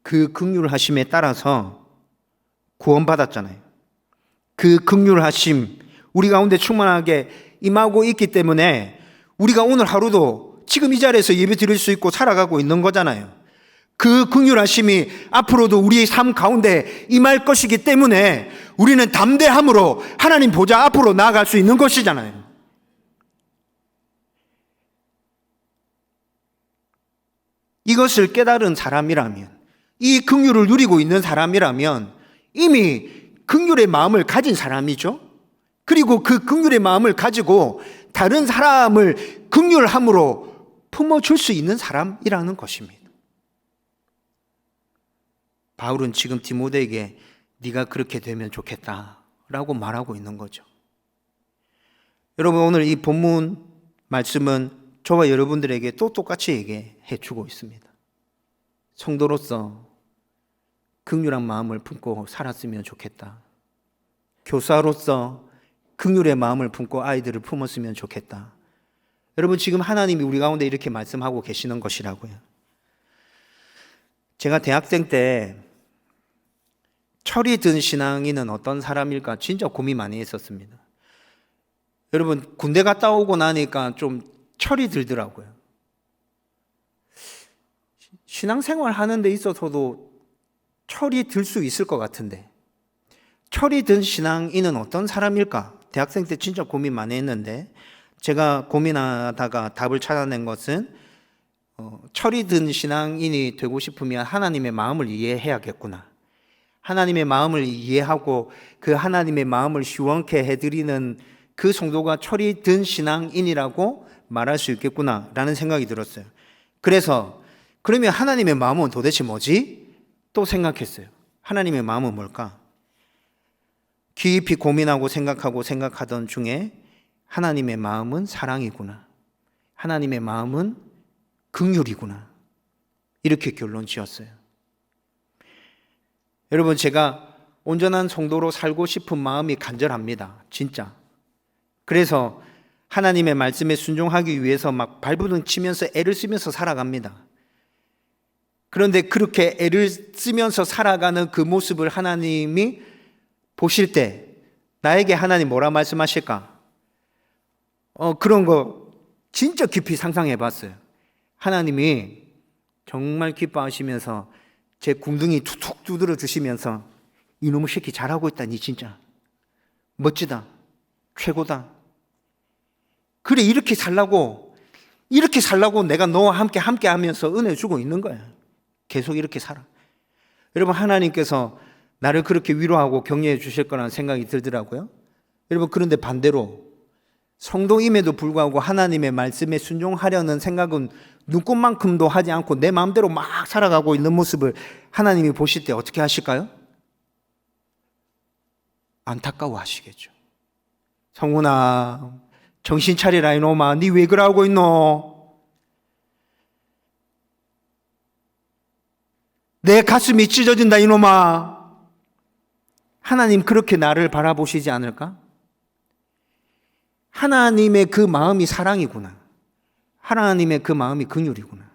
그 긍휼하심에 따라서 구원받았잖아요. 그 긍휼하심 우리 가운데 충만하게 임하고 있기 때문에 우리가 오늘 하루도 지금 이 자리에서 예배 드릴 수 있고 살아가고 있는 거잖아요. 그 긍휼하심이 앞으로도 우리의 삶 가운데 임할 것이기 때문에 우리는 담대함으로 하나님 보좌 앞으로 나아갈 수 있는 것이잖아요. 이것을 깨달은 사람이라면, 이 긍휼을 누리고 있는 사람이라면 이미 긍휼의 마음을 가진 사람이죠. 그리고 그 긍휼의 마음을 가지고 다른 사람을 긍휼함으로 품어줄 수 있는 사람이라는 것입니다. 바울은 지금 디모데에게 네가 그렇게 되면 좋겠다라고 말하고 있는 거죠. 여러분, 오늘 이 본문 말씀은 저와 여러분들에게 또 똑같이 얘기해 주고 있습니다. 성도로서 긍휼한 마음을 품고 살았으면 좋겠다. 교사로서 긍휼의 마음을 품고 아이들을 품었으면 좋겠다. 여러분, 지금 하나님이 우리 가운데 이렇게 말씀하고 계시는 것이라고요. 제가 대학생 때 철이 든 신앙인은 어떤 사람일까 진짜 고민 많이 했었습니다. 여러분, 군대 갔다 오고 나니까 좀 철이 들더라고요. 신앙생활 하는 데 있어서도 철이 들 수 있을 것 같은데, 철이 든 신앙인은 어떤 사람일까? 대학생 때 진짜 고민 많이 했는데, 제가 고민하다가 답을 찾아낸 것은 철이 든 신앙인이 되고 싶으면 하나님의 마음을 이해해야겠구나. 하나님의 마음을 이해하고 그 하나님의 마음을 시원케 해드리는 그 성도가 철이 든 신앙인이라고 말할 수 있겠구나라는 생각이 들었어요. 그래서 그러면 하나님의 마음은 도대체 뭐지? 또 생각했어요. 하나님의 마음은 뭘까? 깊이 고민하고 생각하던 중에 하나님의 마음은 사랑이구나. 하나님의 마음은 긍휼이구나. 이렇게 결론 지었어요. 여러분, 제가 온전한 성도로 살고 싶은 마음이 간절합니다. 진짜. 그래서 하나님의 말씀에 순종하기 위해서 막 발버둥 치면서 애를 쓰면서 살아갑니다. 그런데 그렇게 애를 쓰면서 살아가는 그 모습을 하나님이 보실 때 나에게 하나님 뭐라 말씀하실까? 그런 거 진짜 깊이 상상해 봤어요. 하나님이 정말 기뻐하시면서 제 궁둥이 툭툭 두드려 주시면서 이놈의 새끼 잘하고 있다. 니 진짜 멋지다. 최고다. 그래, 이렇게 살라고 내가 너와 함께 하면서 은혜 주고 있는 거야. 계속 이렇게 살아. 여러분, 하나님께서 나를 그렇게 위로하고 격려해 주실 거라는 생각이 들더라고요. 여러분, 그런데 반대로 성도임에도 불구하고 하나님의 말씀에 순종하려는 생각은 눈꽃만큼도 하지 않고 내 마음대로 막 살아가고 있는 모습을 하나님이 보실 때 어떻게 하실까요? 안타까워 하시겠죠. 성훈아, 정신 차리라 이놈아, 니 왜 그러고 있노? 내 가슴이 찢어진다 이놈아. 하나님 그렇게 나를 바라보시지 않을까? 하나님의 그 마음이 사랑이구나. 하나님의 그 마음이 긍휼이구나.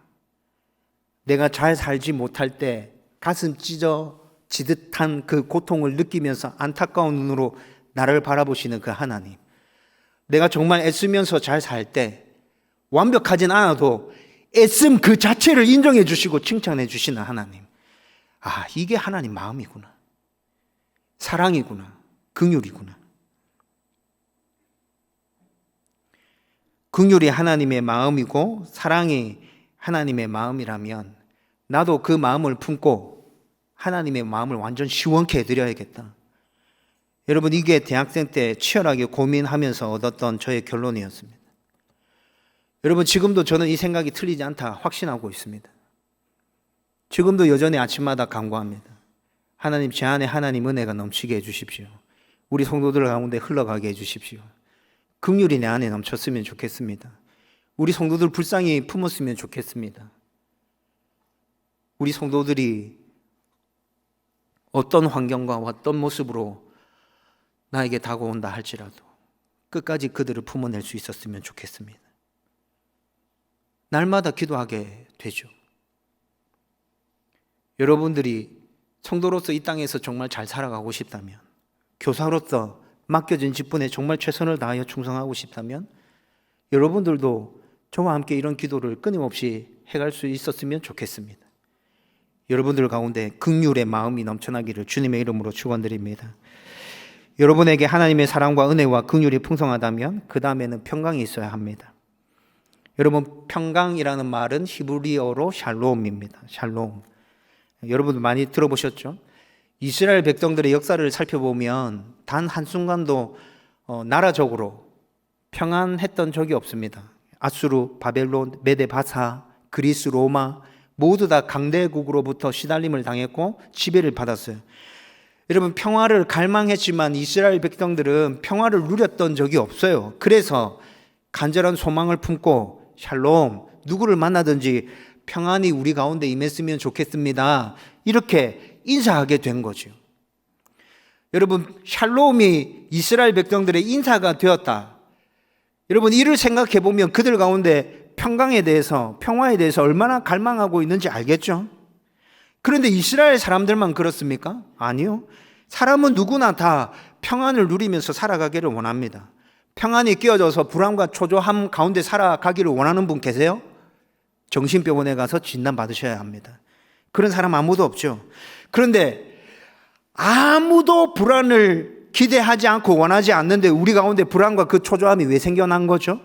내가 잘 살지 못할 때 가슴 찢어지듯한 그 고통을 느끼면서 안타까운 눈으로 나를 바라보시는 그 하나님. 내가 정말 애쓰면서 잘 살 때 완벽하진 않아도 애씀 그 자체를 인정해 주시고 칭찬해 주시는 하나님. 아, 이게 하나님 마음이구나. 사랑이구나. 긍휼이구나. 긍휼이 하나님의 마음이고 사랑이 하나님의 마음이라면 나도 그 마음을 품고 하나님의 마음을 완전 시원케 해드려야겠다. 여러분, 이게 대학생 때 치열하게 고민하면서 얻었던 저의 결론이었습니다. 여러분, 지금도 저는 이 생각이 틀리지 않다 확신하고 있습니다. 지금도 여전히 아침마다 간구합니다. 하나님, 제 안에 하나님 은혜가 넘치게 해주십시오. 우리 성도들 가운데 흘러가게 해주십시오. 긍휼이 내 안에 넘쳤으면 좋겠습니다. 우리 성도들 불쌍히 품었으면 좋겠습니다. 우리 성도들이 어떤 환경과 어떤 모습으로 나에게 다가온다 할지라도 끝까지 그들을 품어낼 수 있었으면 좋겠습니다. 날마다 기도하게 되죠. 여러분들이 성도로서 이 땅에서 정말 잘 살아가고 싶다면, 교사로서 맡겨진 직분에 정말 최선을 다하여 충성하고 싶다면 여러분들도 저와 함께 이런 기도를 끊임없이 해갈 수 있었으면 좋겠습니다. 여러분들 가운데 긍휼의 마음이 넘쳐나기를 주님의 이름으로 축원드립니다. 여러분에게 하나님의 사랑과 은혜와 긍휼이 풍성하다면 그 다음에는 평강이 있어야 합니다. 여러분, 평강이라는 말은 히브리어로 샬롬입니다. 샬롬. 여러분 많이 들어보셨죠? 이스라엘 백성들의 역사를 살펴보면 단 한순간도 나라적으로 평안했던 적이 없습니다. 아수르, 바벨론, 메데 바사, 그리스, 로마 모두 다 강대국으로부터 시달림을 당했고 지배를 받았어요. 여러분, 평화를 갈망했지만 이스라엘 백성들은 평화를 누렸던 적이 없어요. 그래서 간절한 소망을 품고 샬롬, 누구를 만나든지 평안이 우리 가운데 임했으면 좋겠습니다, 이렇게 인사하게 된 거죠. 여러분, 샬롬이 이스라엘 백성들의 인사가 되었다. 여러분, 이를 생각해 보면 그들 가운데 평강에 대해서, 평화에 대해서 얼마나 갈망하고 있는지 알겠죠? 그런데 이스라엘 사람들만 그렇습니까? 아니요. 사람은 누구나 다 평안을 누리면서 살아가기를 원합니다. 평안이 끼어져서 불안과 초조함 가운데 살아가기를 원하는 분 계세요? 정신병원에 가서 진단받으셔야 합니다. 그런 사람 아무도 없죠. 그런데 아무도 불안을 기대하지 않고 원하지 않는데 우리 가운데 불안과 그 초조함이 왜 생겨난 거죠?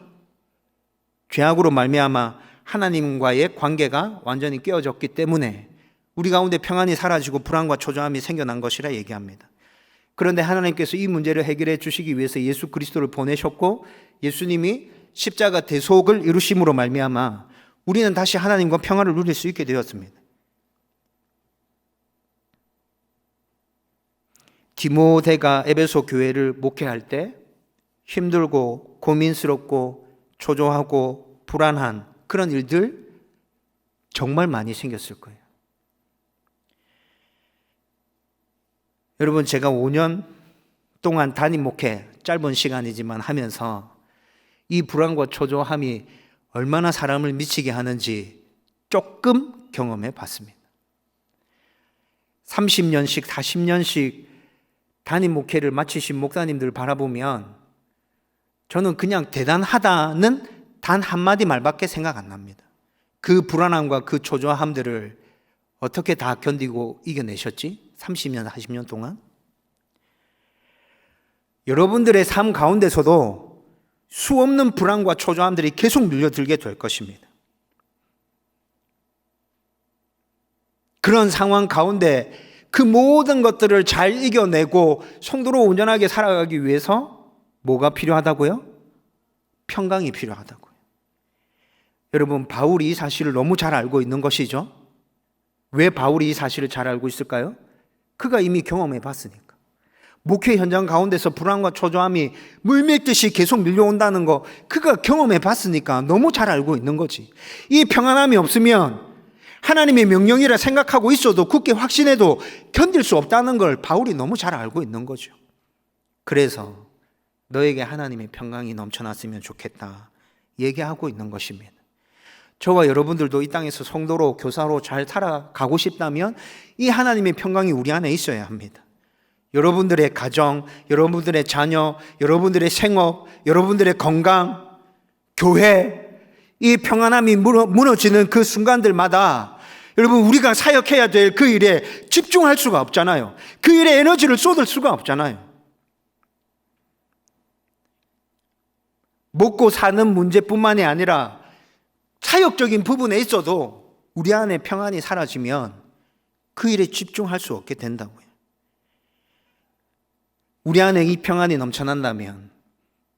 죄악으로 말미암아 하나님과의 관계가 완전히 깨어졌기 때문에 우리 가운데 평안이 사라지고 불안과 초조함이 생겨난 것이라 얘기합니다. 그런데 하나님께서 이 문제를 해결해 주시기 위해서 예수 그리스도를 보내셨고, 예수님이 십자가 대속을 이루심으로 말미암아 우리는 다시 하나님과 평안을 누릴 수 있게 되었습니다. 디모데가 에베소 교회를 목회할 때 힘들고 고민스럽고 초조하고 불안한 그런 일들 정말 많이 생겼을 거예요. 여러분, 제가 5년 동안 담임 목회, 짧은 시간이지만 하면서 이 불안과 초조함이 얼마나 사람을 미치게 하는지 조금 경험해 봤습니다. 30년씩 40년씩 담임 목회를 마치신 목사님들을 바라보면 저는 그냥 대단하다는 단 한마디 말밖에 생각 안 납니다. 그 불안함과 그 초조함들을 어떻게 다 견디고 이겨내셨지? 30년, 40년 동안. 여러분들의 삶 가운데서도 수없는 불안과 초조함들이 계속 밀려들게 될 것입니다. 그런 상황 가운데 그 모든 것들을 잘 이겨내고 성도로 온전하게 살아가기 위해서 뭐가 필요하다고요? 평강이 필요하다고요. 여러분, 바울이 이 사실을 너무 잘 알고 있는 것이죠. 왜 바울이 이 사실을 잘 알고 있을까요? 그가 이미 경험해 봤으니까. 목회 현장 가운데서 불안과 초조함이 물밀듯이 계속 밀려온다는 거 그가 경험해 봤으니까 너무 잘 알고 있는 거지. 이 평안함이 없으면 하나님의 명령이라 생각하고 있어도 굳게 확신해도 견딜 수 없다는 걸 바울이 너무 잘 알고 있는 거죠. 그래서 너에게 하나님의 평강이 넘쳐났으면 좋겠다 얘기하고 있는 것입니다. 저와 여러분들도 이 땅에서 성도로 교사로 잘 살아가고 싶다면 이 하나님의 평강이 우리 안에 있어야 합니다. 여러분들의 가정, 여러분들의 자녀, 여러분들의 생업, 여러분들의 건강, 교회, 이 평안함이 무너지는 그 순간들마다 여러분, 우리가 사역해야 될 그 일에 집중할 수가 없잖아요. 그 일에 에너지를 쏟을 수가 없잖아요. 먹고 사는 문제뿐만이 아니라 사역적인 부분에 있어도 우리 안에 평안이 사라지면 그 일에 집중할 수 없게 된다고요. 우리 안에 이 평안이 넘쳐난다면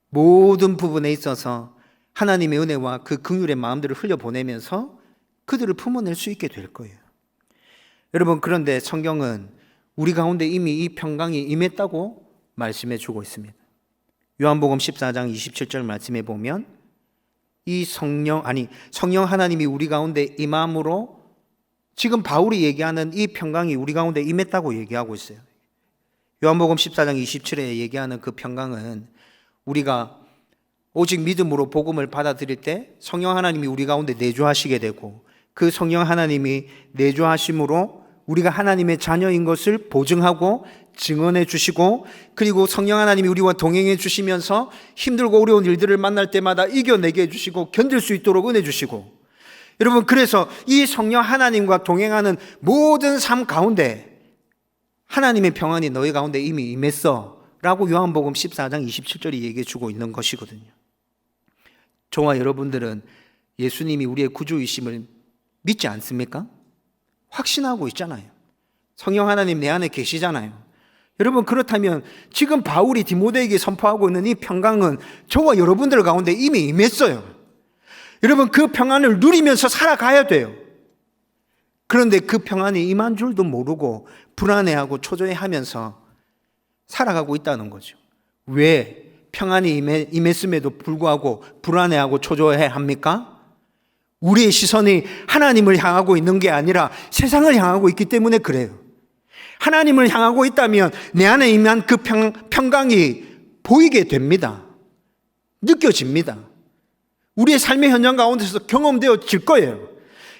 모든 부분에 있어서 하나님의 은혜와 그 긍휼의 마음들을 흘려보내면서 그들을 품어낼 수 있게 될 거예요. 여러분, 그런데 성경은 우리 가운데 이미 이 평강이 임했다고 말씀해 주고 있습니다. 요한복음 14장 27절 말씀해 보면 이 성령 하나님이 우리 가운데 임함으로 지금 바울이 얘기하는 이 평강이 우리 가운데 임했다고 얘기하고 있어요. 요한복음 14장 27에 얘기하는 그 평강은 우리가 오직 믿음으로 복음을 받아들일 때 성령 하나님이 우리 가운데 내주하시게 되고 그 성령 하나님이 내주하심으로 우리가 하나님의 자녀인 것을 보증하고 증언해 주시고, 그리고 성령 하나님이 우리와 동행해 주시면서 힘들고 어려운 일들을 만날 때마다 이겨내게 해주시고 견딜 수 있도록 은혜 주시고, 여러분, 그래서 이 성령 하나님과 동행하는 모든 삶 가운데 하나님의 평안이 너희 가운데 이미 임했어 라고 요한복음 14장 27절이 얘기해 주고 있는 것이거든요. 저와 여러분들은 예수님이 우리의 구주이심을 믿지 않습니까? 확신하고 있잖아요. 성령 하나님 내 안에 계시잖아요. 여러분, 그렇다면 지금 바울이 디모데에게 선포하고 있는 이 평강은 저와 여러분들 가운데 이미 임했어요. 여러분, 그 평안을 누리면서 살아가야 돼요. 그런데 그 평안이 임한 줄도 모르고 불안해하고 초조해하면서 살아가고 있다는 거죠. 왜 평안이 임했음에도 불구하고 불안해하고 초조해합니까? 우리의 시선이 하나님을 향하고 있는 게 아니라 세상을 향하고 있기 때문에 그래요. 하나님을 향하고 있다면 내 안에 임한 그 평강이 보이게 됩니다. 느껴집니다. 우리의 삶의 현장 가운데서 경험되어질 거예요.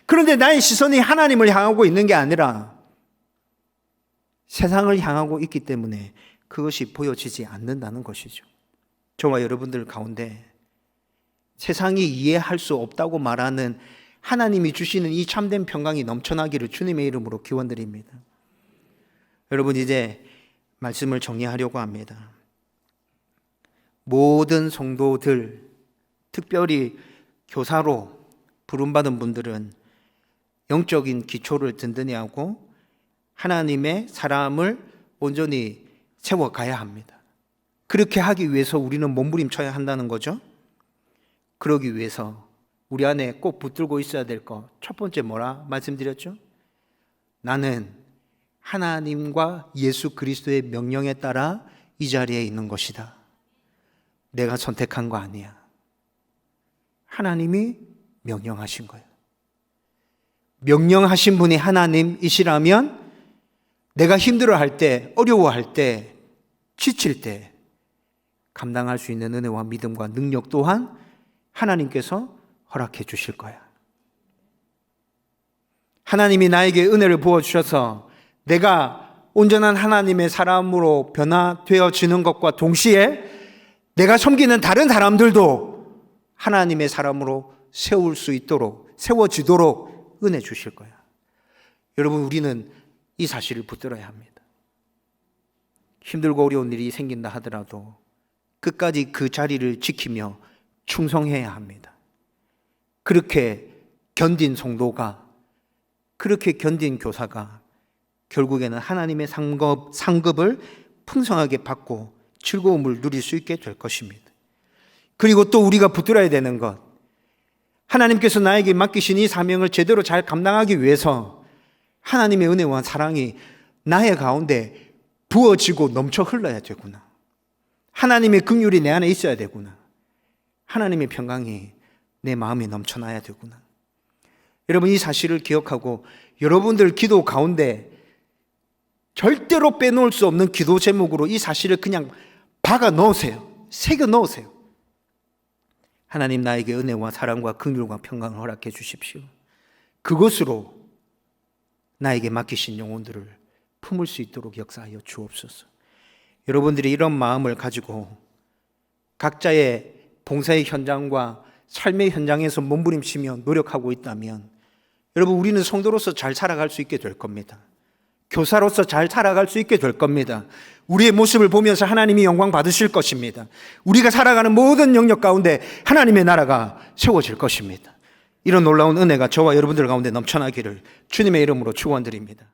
그런데 나의 시선이 하나님을 향하고 있는 게 아니라 세상을 향하고 있기 때문에 그것이 보여지지 않는다는 것이죠. 저와 여러분들 가운데 세상이 이해할 수 없다고 말하는 하나님이 주시는 이 참된 평강이 넘쳐나기를 주님의 이름으로 기원드립니다. 여러분, 이제 말씀을 정리하려고 합니다. 모든 성도들, 특별히 교사로 부름받은 분들은 영적인 기초를 든든히 하고 하나님의 사람을 온전히 세워가야 합니다. 그렇게 하기 위해서 우리는 몸부림쳐야 한다는 거죠. 그러기 위해서 우리 안에 꼭 붙들고 있어야 될 것, 첫 번째 뭐라 말씀드렸죠? 나는 하나님과 예수 그리스도의 명령에 따라 이 자리에 있는 것이다. 내가 선택한 거 아니야. 하나님이 명령하신 거예요. 명령하신 분이 하나님이시라면 내가 힘들어할 때, 어려워할 때, 지칠 때 감당할 수 있는 은혜와 믿음과 능력 또한 하나님께서 허락해 주실 거야. 하나님이 나에게 은혜를 부어주셔서 내가 온전한 하나님의 사람으로 변화되어지는 것과 동시에 내가 섬기는 다른 사람들도 하나님의 사람으로 세워지도록 은혜 주실 거야. 여러분, 우리는 이 사실을 붙들어야 합니다. 힘들고 어려운 일이 생긴다 하더라도 끝까지 그 자리를 지키며 충성해야 합니다. 그렇게 견딘 성도가, 그렇게 견딘 교사가 결국에는 하나님의 상급을 풍성하게 받고 즐거움을 누릴 수 있게 될 것입니다. 그리고 또 우리가 붙들어야 되는 것, 하나님께서 나에게 맡기신 이 사명을 제대로 잘 감당하기 위해서 하나님의 은혜와 사랑이 나의 가운데 부어지고 넘쳐 흘러야 되구나. 하나님의 긍휼이 내 안에 있어야 되구나. 하나님의 평강이 내 마음에 넘쳐나야 되구나. 여러분, 이 사실을 기억하고 여러분들 기도 가운데 절대로 빼놓을 수 없는 기도 제목으로 이 사실을 그냥 박아 넣으세요. 새겨 넣으세요. 하나님, 나에게 은혜와 사랑과 긍휼과 평강을 허락해 주십시오. 그것으로 나에게 맡기신 영혼들을 품을 수 있도록 역사하여 주옵소서. 여러분들이 이런 마음을 가지고 각자의 봉사의 현장과 삶의 현장에서 몸부림치며 노력하고 있다면 여러분, 우리는 성도로서 잘 살아갈 수 있게 될 겁니다. 교사로서 잘 살아갈 수 있게 될 겁니다. 우리의 모습을 보면서 하나님이 영광 받으실 것입니다. 우리가 살아가는 모든 영역 가운데 하나님의 나라가 세워질 것입니다. 이런 놀라운 은혜가 저와 여러분들 가운데 넘쳐나기를 주님의 이름으로 축원드립니다.